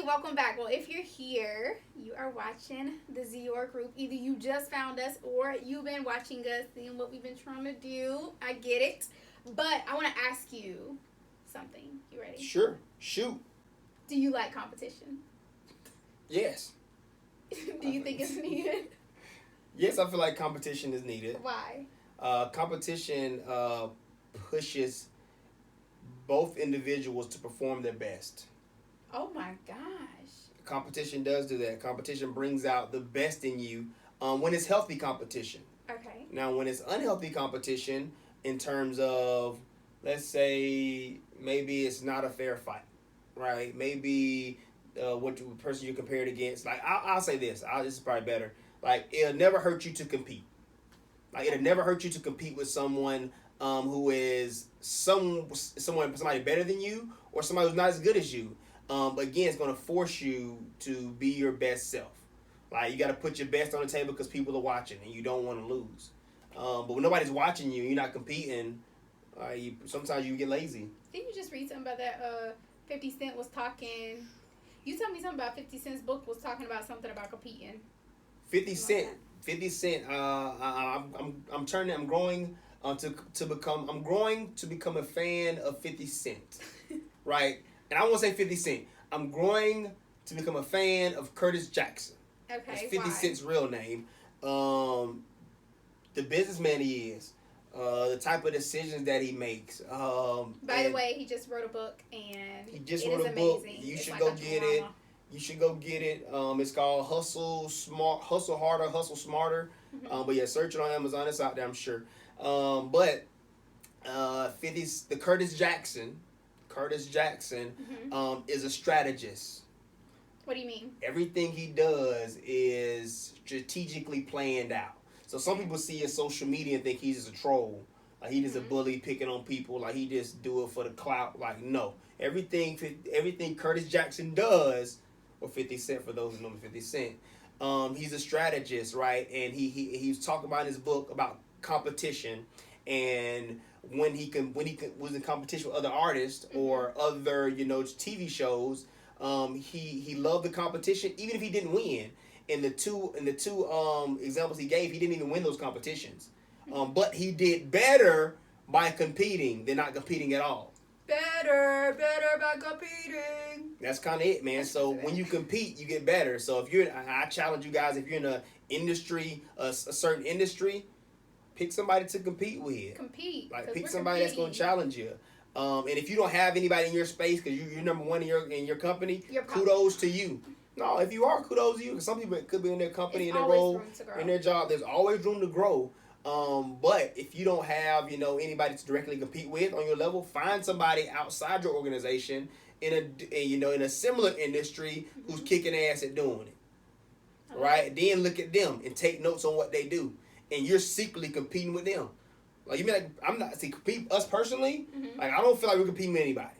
welcome back. Well, if you're here, you are watching the Dior group. Either you just found us or you've been watching us, seeing what we've been trying to do. I get it. But I want to ask you something. You ready? Sure. Shoot. Do you like competition? Yes. Do you think it's needed? Yes, I feel like competition is needed. Why? Competition pushes both individuals to perform their best. Oh my gosh. Competition does do that. Competition brings out the best in you when it's healthy competition. Okay. Now, when it's unhealthy competition, in terms of, let's say, maybe it's not a fair fight, right? Maybe what the person you compare it against. Like, I'll say this. This is probably better. Like, it'll never hurt you to compete. Like, it'll never hurt you to compete with someone who is somebody better than you or somebody who's not as good as you. But again, it's going to force you to be your best self. Like, you got to put your best on the table because people are watching and you don't want to lose. But when nobody's watching you, you're not competing, sometimes you get lazy. Didn't you just read something about that? 50 Cent was talking. You told me something about 50 Cent's book was talking about something about competing. 50 Cent. 50 Cent. I'm growing to become a fan of 50 Cent, right? And I won't say 50 Cent. I'm growing to become a fan of Curtis Jackson. Okay, that's 50 why? Cent's real name. The businessman he is. The type of decisions that he makes. By the way, he just wrote a book and he just wrote a book. You should go get it. You should go get it. It's called Hustle Harder, Hustle Smarter. Mm-hmm. But yeah, search it on Amazon. It's out there, I'm sure. But 50's the Curtis Jackson mm-hmm. Is a strategist. What do you mean? Everything he does is strategically planned out. So some people see his social media and think he's just a troll. Like he just a bully picking on people. Like he just do it for the clout. Like no. Everything Curtis Jackson does, or 50 Cent for those who know 50 Cent, he's a strategist, right? And he's talking about in his book about competition and when he was in competition with other artists or other TV shows, he loved the competition even if he didn't win. In the two examples he gave, he didn't even win those competitions, but he did better by competing than not competing at all. Better by competing. That's kind of it, man. So when you compete, you get better. So if I challenge you guys, if you're in a industry, a certain industry, pick somebody to compete with. Like pick somebody that's going to challenge you. And if you don't have anybody in your space because you're number one in your company, kudos to you. No, if you are, kudos to you. Because some people could be in their company, in their role, in their job. There's always room to grow. But if you don't have, anybody to directly compete with on your level, find somebody outside your organization in a similar industry who's kicking ass at doing it. Okay. Right? Then look at them and take notes on what they do. And you're secretly competing with them. Like, you mean like I'm not compete us personally? Mm-hmm. Like I don't feel like we're competing with anybody.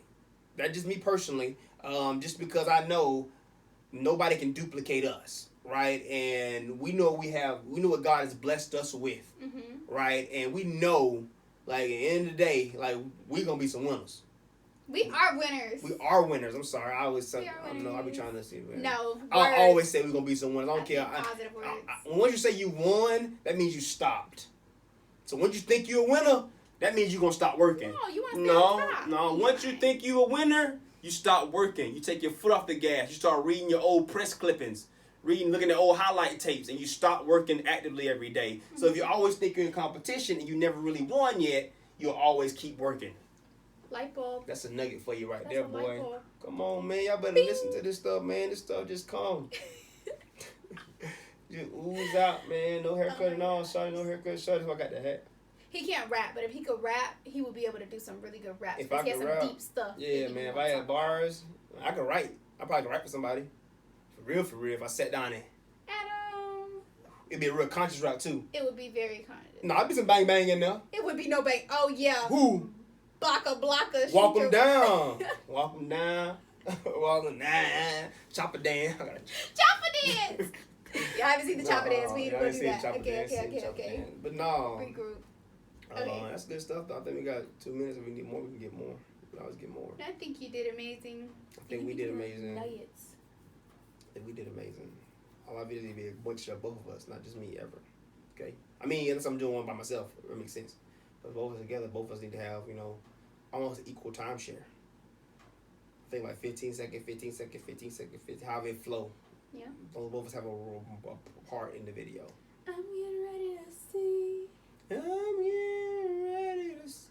That's just me personally. Just because I know nobody can duplicate us, right? And we know what God has blessed us with, right? And we know, like at the end of the day, like we're gonna be some winners. We are winners. We are winners. I'm sorry. I always say, I don't know. I be trying to see. No. I always say we're gonna be some winners. I don't care. Positive words. Once you say you won, that means you stopped. So once you think you're a winner, that means you're gonna stop working. No, you want to stay on top. No. Once you think you're a winner, you stop working. You take your foot off the gas. You start reading your old press clippings, looking at old highlight tapes, and you stop working actively every day. So if you always think you're in competition and you never really won yet, you'll always keep working. Light bulb. That's a nugget for you there, boy. Come on, man. Y'all better listen to this stuff, man. This stuff just come. Just ooze out, man. No haircut and all. Sorry, no haircut. Sorry, I got the hat. He can't rap, but if he could rap, he would be able to do some really good raps. If I he has could some rap, deep stuff. Yeah, man. If I had bars, I could write. I probably could write for somebody. For real, if I sat down there. It'd be a real conscious rap, too. It would be very conscious. No, I'd be some bang bang in there. It would be no bang. Oh, yeah. Who? Blocka. Walk them down. Walk them down. Walk them down. Chop it down. Chop it dance. Y'all haven't seen the chop it dance. We need to go do that. Okay. But no. Regroup. Okay. That's good stuff, though. I think we got 2 minutes. If we need more, we can get more. We can always get more. I think you did amazing. I think we did amazing. Nuggets. we did amazing. All our videos need to be a bunch of both of us, not just me ever. Okay? I mean, unless I'm doing one by myself, it makes sense. But both of us together, both of us need to have, almost equal timeshare. I think like 15 second, 15 second, 15 second, 15, however it flow. Yeah. Both of us have a part in the video. I'm getting ready to see. I'm getting ready to see.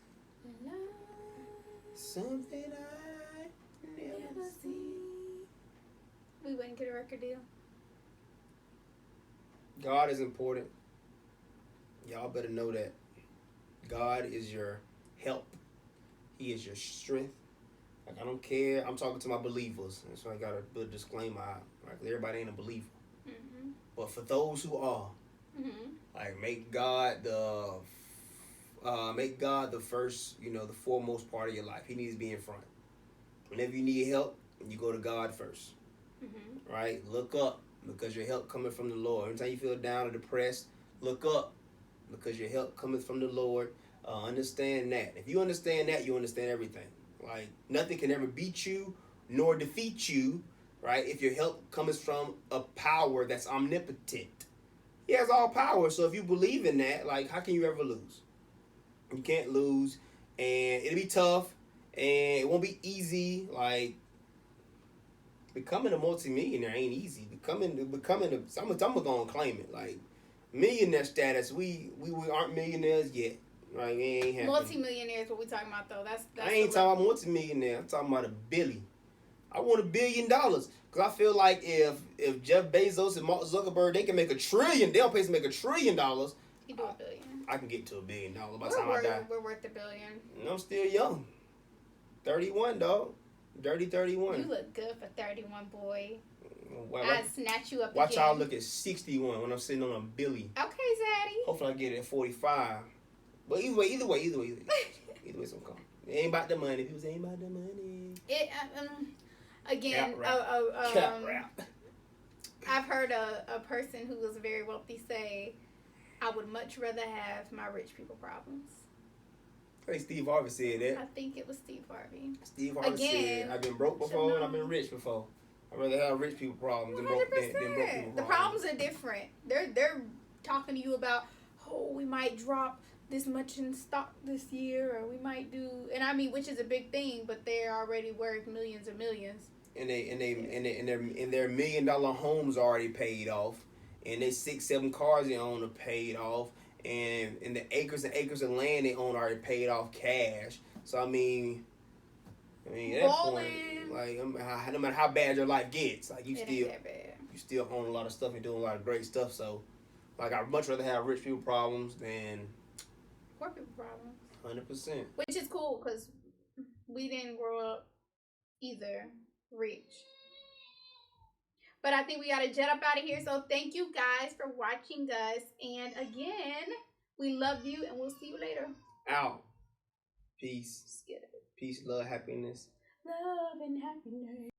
Something I never seen. We wouldn't get a record deal. God is important. Y'all better know that. God is your help. He is your strength. Like, I don't care. I'm talking to my believers. And so I got to put a disclaimer out. Right? Everybody ain't a believer. Mm-hmm. But for those who are, like, make God the first, the foremost part of your life. He needs to be in front. Whenever you need help, you go to God first. Mm-hmm. Right? Look up, because your help coming from the Lord. Every time you feel down or depressed, look up, because your help coming from the Lord. Understand that. If you understand that, you understand everything. Like, nothing can ever beat you nor defeat you, right? If your help comes from a power that's omnipotent. He has all power. So if you believe in that, like, how can you ever lose? You can't lose, and it'll be tough, and it won't be easy. Like, becoming a multimillionaire ain't easy. I'm gonna claim it. Like, millionaire status, we aren't millionaires yet. Right? We ain't happy. Multi-millionaire is what we talking about, though. That's I ain't talking about multi-millionaire. I'm talking about a billion. I want $1 billion, because I feel like if Jeff Bezos and Mark Zuckerberg, they can make $1 trillion. They'll pay to make $1 trillion. You do $1 billion. I can get to $1 billion by the time I die. We're worth $1 billion. And I'm still young. 31, dog. Dirty 31. You look good for 31, boy. I'd snatch you up Watch again. y'all look at 61 when I'm sitting on $1 billion. Okay, Zaddy. Hopefully I get it at 45. But either way, it's gonna come. It ain't about the money. People say it ain't about the money. Again, Cap rap. I've heard a person who was very wealthy say, I would much rather have my rich people problems. I think Steve Harvey said that. I think it was Steve Harvey. Steve Harvey said, I've been broke before and I've been rich before. I'd rather have rich people problems than broke people problems. The problems are different. They're talking to you about, we might drop this much in stock this year, or we might do, and I mean, which is a big thing, but they're already worth millions and millions. And their $1 million homes already paid off, and their 6-7 cars they own are paid off, and the acres and acres of land they own already paid off cash. So I mean at that point, like, no matter how bad your life gets, like, you still own a lot of stuff and doing a lot of great stuff. So, like, I'd much rather have rich people problems than poor people problems. 100%. Which is cool, because we didn't grow up either rich. But I think we got to jet up out of here. So thank you guys for watching us. And again, we love you, and we'll see you later. Out. Peace. Peace, love, happiness. Love and happiness.